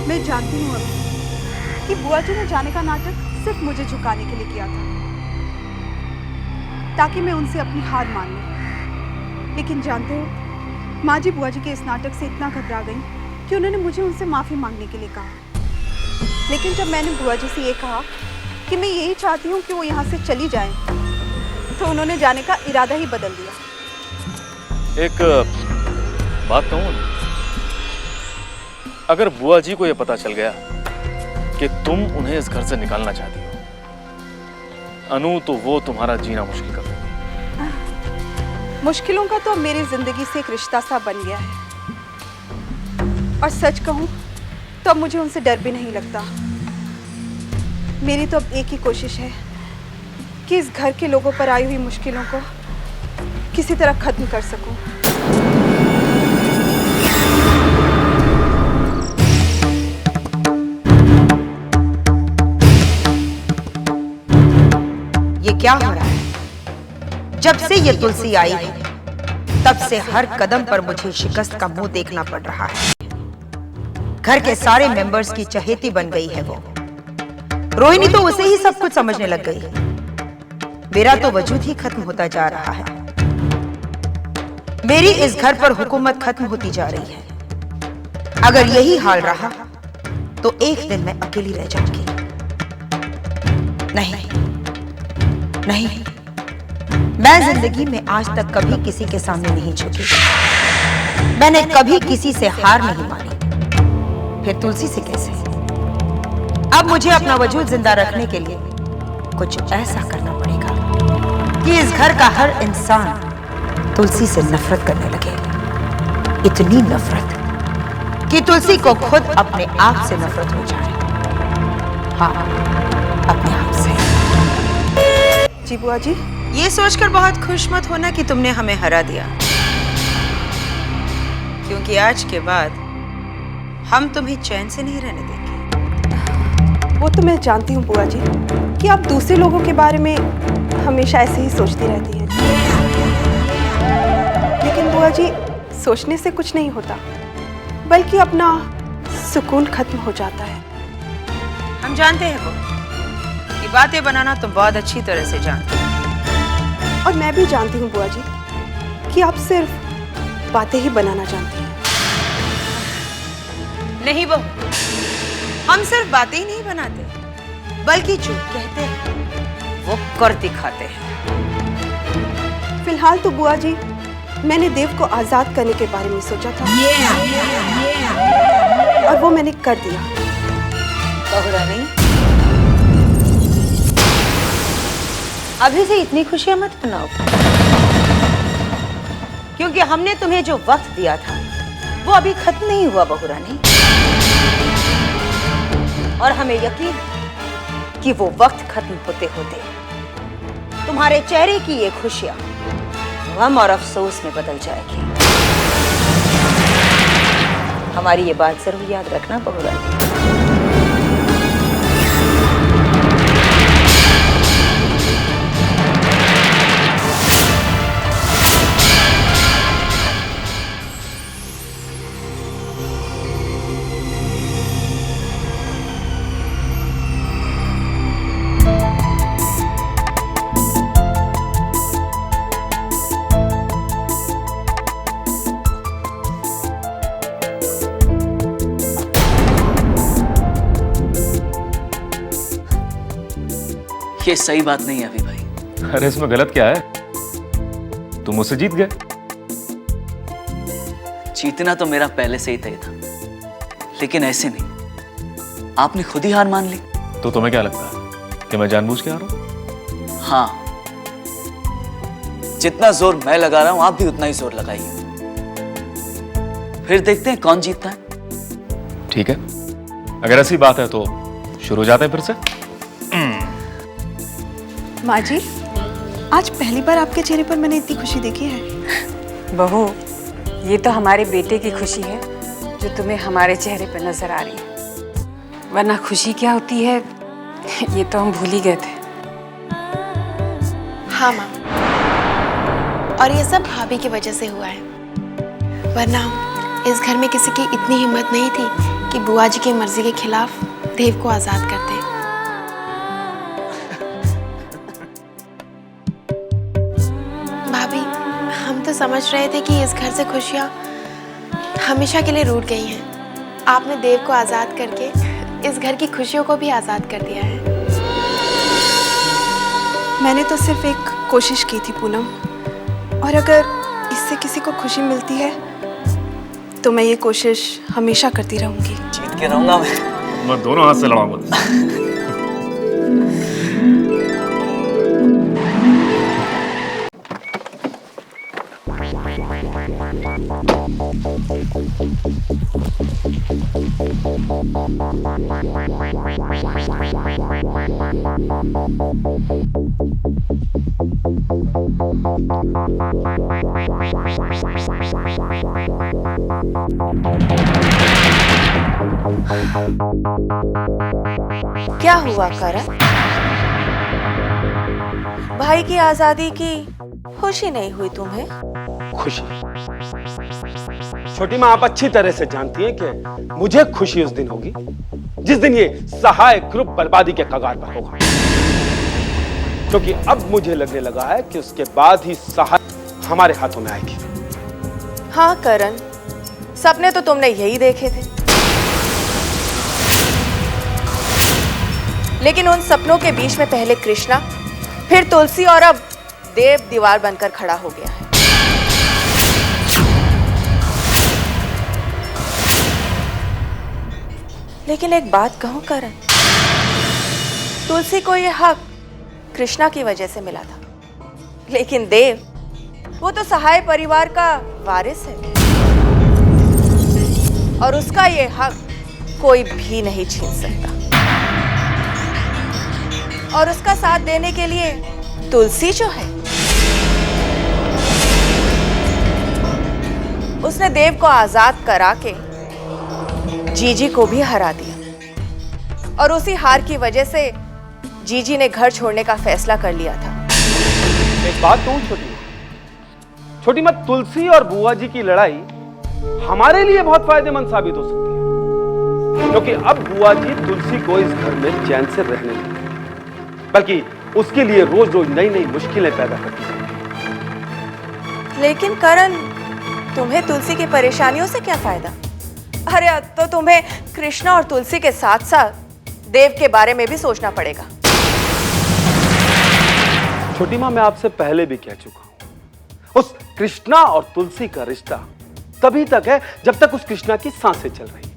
मैं जानती हूँ अभी कि बुआ जी ने जाने का नाटक सिर्फ मुझे झुकाने के लिए किया था, ताकि मैं उनसे अपनी हार मान लूं। लेकिन जानते हो, माँ जी बुआ जी के इस नाटक से इतना घबरा गई कि उन्होंने मुझे उनसे माफ़ी मांगने के लिए कहा। लेकिन जब मैंने बुआ जी से ये कहा कि मैं यही चाहती हूँ कि वो यहाँ से चली जाएं, तो उन्होंने जाने का इरादा ही बदल दिया। एक बात कहूँ, अगर बुआ जी को यह पता चल गया कि तुम उन्हें इस घर से निकालना चाहती हो, अनु, तो वो तुम्हारा जीना मुश्किल कर देगी। मुश्किलों का तो मेरी जिंदगी से एक रिश्ता सा बन गया है, और सच कहूँ तो अब मुझे उनसे डर भी नहीं लगता। मेरी तो अब एक ही कोशिश है कि इस घर के लोगों पर आई हुई मुश्किलों को किसी तरह खत्म कर सकूं। ये क्या हो रहा है? जब से ये तुलसी आई है, तब से हर कदम पर मुझे शिकस्त का मुंह देखना पड़ रहा है। घर के सारे मेंबर्स की चहेती बन गई है वो। रोहिणी तो उसे ही सब कुछ समझने लग गई है। मेरा तो वजूद ही खत्म होता जा रहा है। मेरी इस घर पर हुकूमत खत्म होती जा रही है। अगर यही हाल रहा तो एक दिन मैं अकेली रह जाऊंगी। नहीं नहीं, मैं जिंदगी में आज तक कभी किसी के सामने नहीं झुकी। मैंने कभी किसी से हार नहीं मानी, फिर तुलसी से कैसे? अब मुझे अपना वजूद जिंदा रखने के लिए कुछ ऐसा करना पड़ेगा कि इस घर का हर इंसान तुलसी से नफरत करने लगे। इतनी नफरत कि तुलसी को खुद अपने आप से नफरत हो जाए। हाँ, अपने आप से। जी बुआ जी। ये सोचकर बहुत खुश मत होना कि तुमने हमें हरा दिया, क्योंकि आज के बाद हम तुम्हें चैन से नहीं रहने देंगे। वो तो मैं जानती हूँ बुआ जी कि आप दूसरे लोगों के बारे में हमेशा ऐसे ही सोचती रहती हैं। लेकिन बुआ जी, सोचने से कुछ नहीं होता, बल्कि अपना सुकून खत्म हो जाता है। हम जानते हैं वो कि बातें बनाना तुम बहुत अच्छी तरह से जानते हो। और मैं भी जानती हूँ बुआ जी कि आप सिर्फ बातें ही बनाना जानती हैं। नहीं बहू, हम सिर्फ बातें ही नहीं बनाते, बल्कि जो कहते हैं वो कर दिखाते हैं। फिलहाल तो बुआ जी, मैंने देव को आजाद करने के बारे में सोचा था, और वो मैंने कर दिया। बहुरानी, अभी से इतनी खुशियां मत मनाओ, क्योंकि हमने तुम्हें जो वक्त दिया था वो अभी खत्म नहीं हुआ बहुरानी। और हमें यकीन है कि वो वक्त खत्म होते होते तुम्हारे चेहरे की ये खुशियां गम और अफसोस में बदल जाएगी। हमारी ये बात जरूर याद रखना बहुरानी। ये सही बात नहीं है अभी भाई। अरे इसमें गलत क्या है? तुम मुझसे जीत गए। जीतना तो मेरा पहले से ही तय था, लेकिन ऐसे नहीं, आपने खुद ही हार मान ली। तो तुम्हें क्या लगता है कि मैं जानबूझ के आ रहा हूं? हाँ, जितना जोर मैं लगा रहा हूं आप भी उतना ही जोर लगाइए, फिर देखते हैं कौन जीतता है। ठीक है, अगर ऐसी बात है तो शुरू हो जाते हैं फिर से। माँ जी, आज पहली बार आपके चेहरे पर मैंने इतनी खुशी देखी है। बहू, ये तो हमारे बेटे की खुशी है जो तुम्हें हमारे चेहरे पर नजर आ रही है, वरना खुशी क्या होती है ये तो हम भूल ही गए थे। हाँ माँ, और ये सब भाभी की वजह से हुआ है, वरना इस घर में किसी की इतनी हिम्मत नहीं थी कि बुआ जी की मर्जी के खिलाफ देव को आजाद कर दे। भाभी, हम तो समझ रहे थे कि इस घर से खुशियाँ हमेशा के लिए रूठ गई हैं। आपने देव को आजाद करके इस घर की खुशियों को भी आजाद कर दिया है। मैंने तो सिर्फ एक कोशिश की थी पूनम, और अगर इससे किसी को खुशी मिलती है तो मैं ये कोशिश हमेशा करती रहूंगी। जीत के रहूंगा मैं। मैं दोनों हाथ से लड़ाऊंगा। क्या हुआ करण? भाई की आजादी की खुशी नहीं हुई तुम्हें? खुशी? छोटी माँ, आप अच्छी तरह से जानती हैं कि मुझे खुशी उस दिन होगी जिस दिन ये सहाय ग्रुप बर्बादी के कगार पर होगा, क्योंकि अब मुझे लगने लगा है कि उसके बाद ही सहाय हमारे हाथों में आएगी। हाँ करण, सपने तो तुमने यही देखे थे, लेकिन उन सपनों के बीच में पहले कृष्णा, फिर तुलसी और अब देव दीवार बनकर खड़ा हो गया है। लेकिन एक बात कहूं करण, तुलसी को यह हक कृष्णा की वजह से मिला था, लेकिन देव, वो तो सहाय परिवार का वारिस है और उसका ये हक कोई भी नहीं छीन सकता। और उसका साथ देने के लिए तुलसी जो है, उसने देव को आजाद करा के जीजी को भी हरा दिया, और उसी हार की वजह से जीजी ने घर छोड़ने का फैसला कर लिया था। एक बात कहूं छोटी माँ, तुलसी और बुआ जी की लड़ाई हमारे लिए बहुत फायदेमंद साबित हो सकती है, क्योंकि अब बुआ जी तुलसी को इस घर में चैन से रहने देंगे, बल्कि उसके लिए रोज रोज नई नई मुश्किलें पैदा करती हैं। लेकिन करण, तुम्हें तुलसी की परेशानियों से क्या फायदा? अरे अब तो तुम्हें कृष्णा और तुलसी के साथ साथ देव के बारे में भी सोचना पड़ेगा। छोटी माँ, मैं आपसे पहले भी कह चुका हूं, उस कृष्णा और तुलसी का रिश्ता तभी तक है जब तक उस कृष्णा की सांसें चल रही।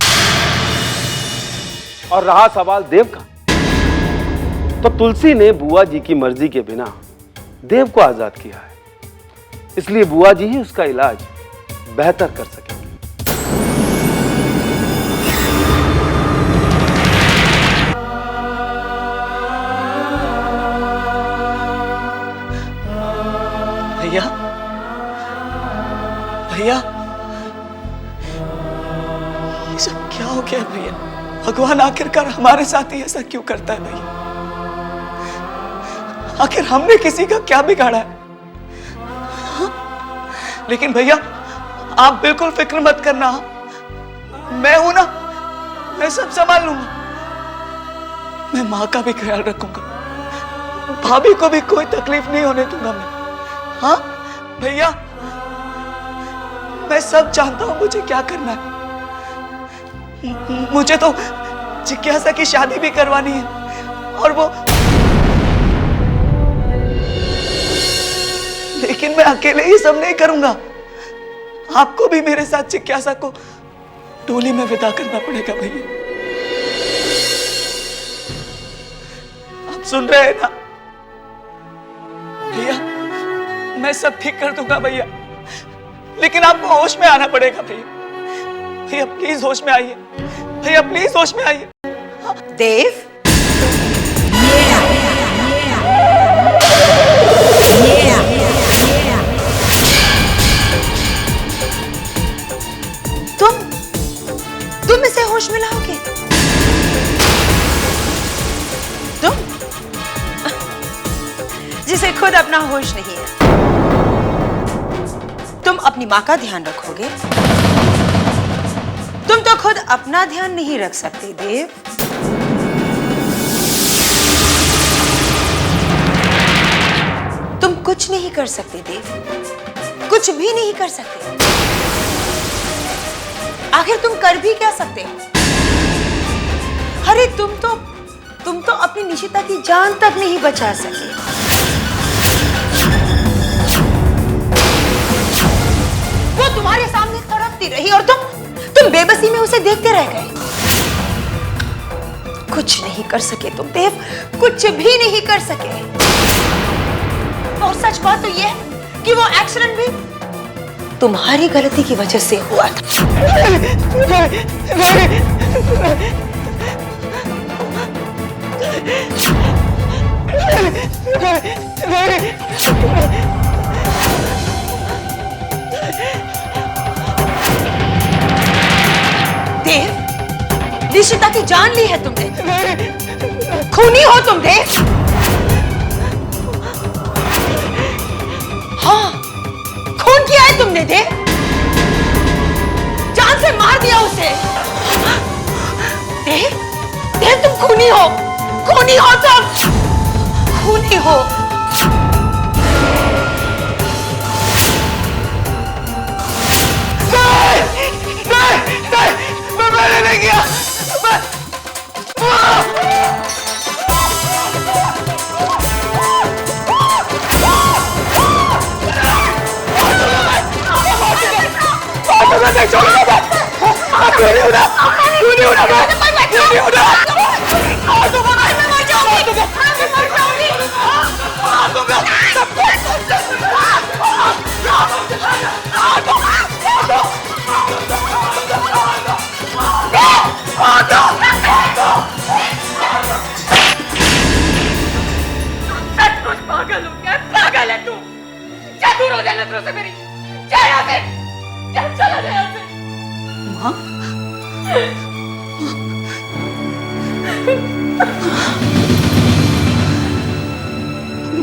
और रहा सवाल देव का, तो तुलसी ने बुआ जी की मर्जी के बिना देव को आजाद किया है, इसलिए बुआ जी ही उसका इलाज बेहतर कर सकेंगे। भैया, भैया, ये सब क्या हो गया भैया? भगवान आखिरकार हमारे साथ ही ऐसा क्यों करता है भैया? आखिर हमने किसी का क्या बिगाड़ा है? लेकिन भैया, आप बिल्कुल फिक्र मत करना, मैं हूं ना, मैं सब संभाल लूंगा। मैं माँ का भी ख्याल रखूंगा, भाभी को भी कोई तकलीफ नहीं होने दूंगा मैं। हाँ भैया, मैं सब जानता हूं मुझे क्या करना है। मुझे तो जिज्ञासा की शादी भी करवानी है, और वो, लेकिन मैं अकेले ही सब नहीं करूंगा। आपको भी मेरे साथ जिज्ञासा को डोली में विदा करना पड़ेगा भैया। आप सुन रहे हैं ना भैया? मैं सब ठीक कर दूंगा भैया, लेकिन आपको होश में आना पड़ेगा भैया। भैया प्लीज होश में आइए, भैया प्लीज होश में आइए। देव, तुम इसे होश में लाओगे? तुम जिसे खुद अपना होश नहीं है, तुम अपनी माँ का ध्यान रखोगे खुद अपना ध्यान नहीं रख सकते देव? तुम कुछ नहीं कर सकते देव, कुछ भी नहीं कर सकते। आखिर तुम कर भी क्या सकते हो? अरे तुम तो अपनी निशिता की जान तक नहीं बचा सके। वो तुम्हारे सामने तड़पती रही और तुम बेबसी में उसे देखते रह गए। कुछ नहीं कर सके तुम देव, कुछ भी नहीं कर सके। और सच बात तो यह है कि वो एक्सीडेंट भी तुम्हारी गलती की वजह से हुआ था। देव, निशिता की जान ली है तुमने। खूनी हो तुम देव। हाँ, खून किया है तुमने देव। जान से मार दिया उसे। देव, देव तुम खूनी हो तुम, खूनी हो। मैंने नहीं किया। पागल है तू। जा दूर हो जा नजरों से मेरी। जा यहाँ से, जा चला जा यहाँ से।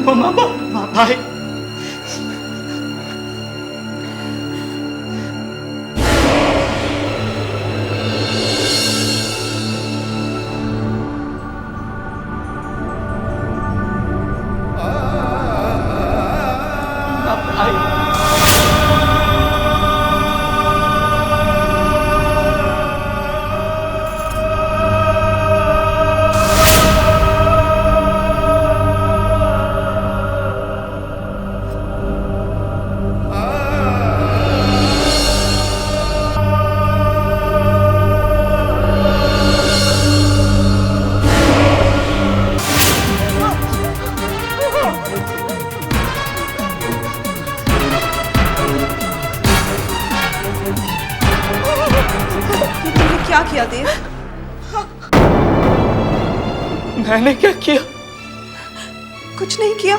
माँ भाई क्या किया देव? मैंने क्या किया? कुछ नहीं किया।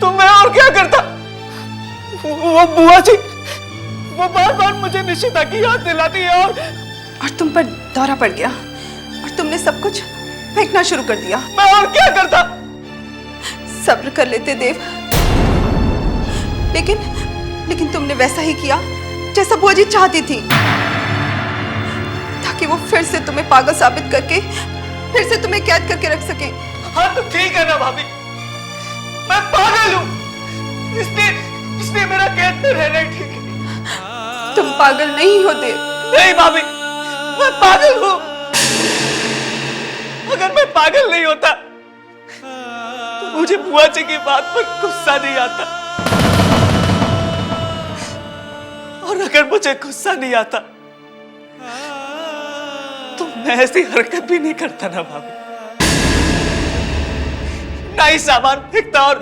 तो मैं और क्या करता? वो बुआ जी वो बार बार मुझे निशिता की याद दिलाती है और तुम पर दौरा पड़ गया और तुमने सब कुछ फेंकना शुरू कर दिया। मैं और क्या करता? सब्र कर लेते देव, लेकिन तुमने वैसा ही किया जैसा बुआ जी चाहती थी, ताकि वो फिर से तुम्हें पागल साबित करके फिर से तुम्हें कैद करके रख सके। हाँ तो ठीक है ना भाभी, मैं पागल हूँ, इसलिए मेरा कैद में रहना ही ठीक है। तुम पागल नहीं हो देव। नहीं भाभी, मैं पागल हूँ। अगर मैं पागल नहीं होता तो मुझे बुआ जी की बात पर गुस्सा नहीं आता, और अगर मुझे गुस्सा नहीं आता तो मैं ऐसी हरकत भी नहीं करता ना भाभी, ना ही सामान फेंकता और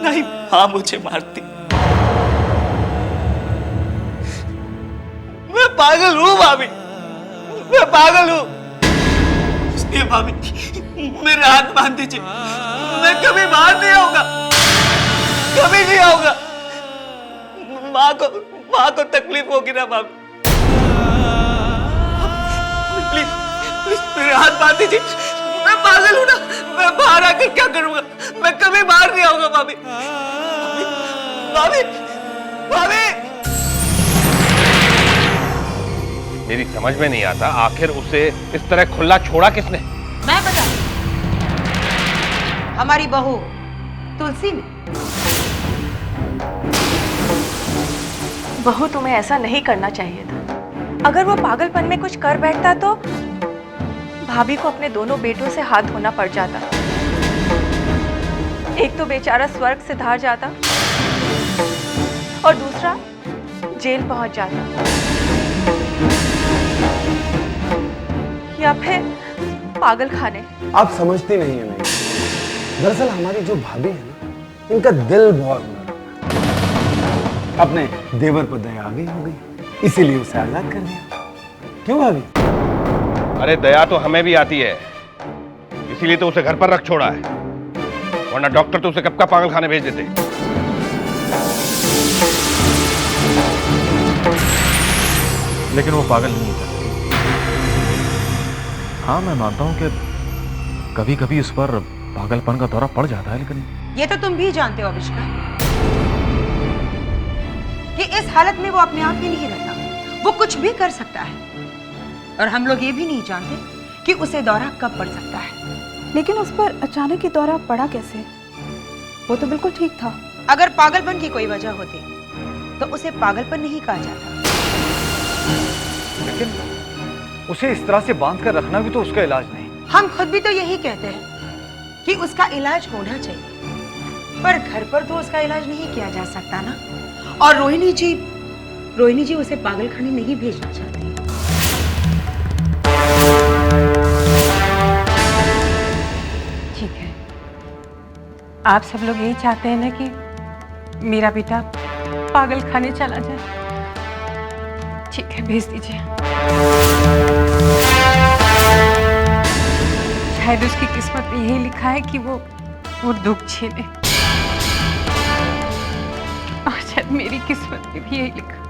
ना ही मां मुझे मारती। मैं पागल हूं भाभी, मैं पागल हूं। इसलिए भाभी मेरे हाथ बांध दीजिए, मैं कभी बाहर नहीं आऊंगा, कभी नहीं आऊंगा। माँ को तकलीफ होगी ना भाभी। प्लीज प्लीज मेरे हाथ बांध दीजिए, मैं पागल हूं ना, मैं बाहर आकर क्या करूंगा? मैं कभी बाहर नहीं आऊंगा भाभी। भाभी भाभी मेरी समझ में नहीं आता, आखिर उसे इस तरह खुला छोड़ा किसने? मैं बता, हमारी बहू तुलसी ने। बहू, तुम्हें ऐसा नहीं करना चाहिए था। अगर वो पागलपन में कुछ कर बैठता तो भाभी को अपने दोनों बेटों से हाथ धोना पड़ जाता। एक तो बेचारा स्वर्ग से धार जाता और दूसरा जेल पहुंच जाता, या फिर पागल खाने। आप समझती नहीं है नहीं। दरअसल हमारी जो भाभी है ना, इनका दिल बहुत नरम है। अपने देवर पर दया आ गई हो गई, इसीलिए उसे आजाद कर दिया। क्यों भाभी? अरे दया तो हमें भी आती है, इसीलिए तो उसे घर पर रख छोड़ा है, वरना डॉक्टर तो उसे कब का पागल खाने भेज देते। लेकिन वो पागल नहीं था। हाँ, मैं मानता हूं कि कभी कभी उस पर पागलपन का दौरा पड़ जाता है, लेकिन ये तो तुम भी जानते हो अविष्का कि इस हालत में वो अपने आप ही नहीं रहता, वो कुछ भी कर सकता है। और हम लोग ये भी नहीं जानते कि उसे दौरा कब पड़ सकता है। लेकिन उस पर अचानक ही दौरा पड़ा कैसे? वो तो बिल्कुल ठीक था। अगर पागलपन की कोई वजह होती तो उसे पागलपन नहीं कहा जाता। लेकिन उसे इस तरह से बांध कर रखना भी तो उसका इलाज नहीं। हम खुद भी तो यही कहते हैं कि उसका इलाज होना चाहिए, पर घर पर तो उसका इलाज नहीं किया जा सकता ना। और रोहिणी जी उसे पागलखाने नहीं भेजना चाहती। ठीक है, आप सब लोग यही चाहते हैं ना कि मेरा बेटा पागल खाने चला जाए। ठीक है, भेज दीजिए। शायद उसकी किस्मत में यही लिखा है कि वो दुख झेले, और शायद मेरी किस्मत में भी यही लिखा।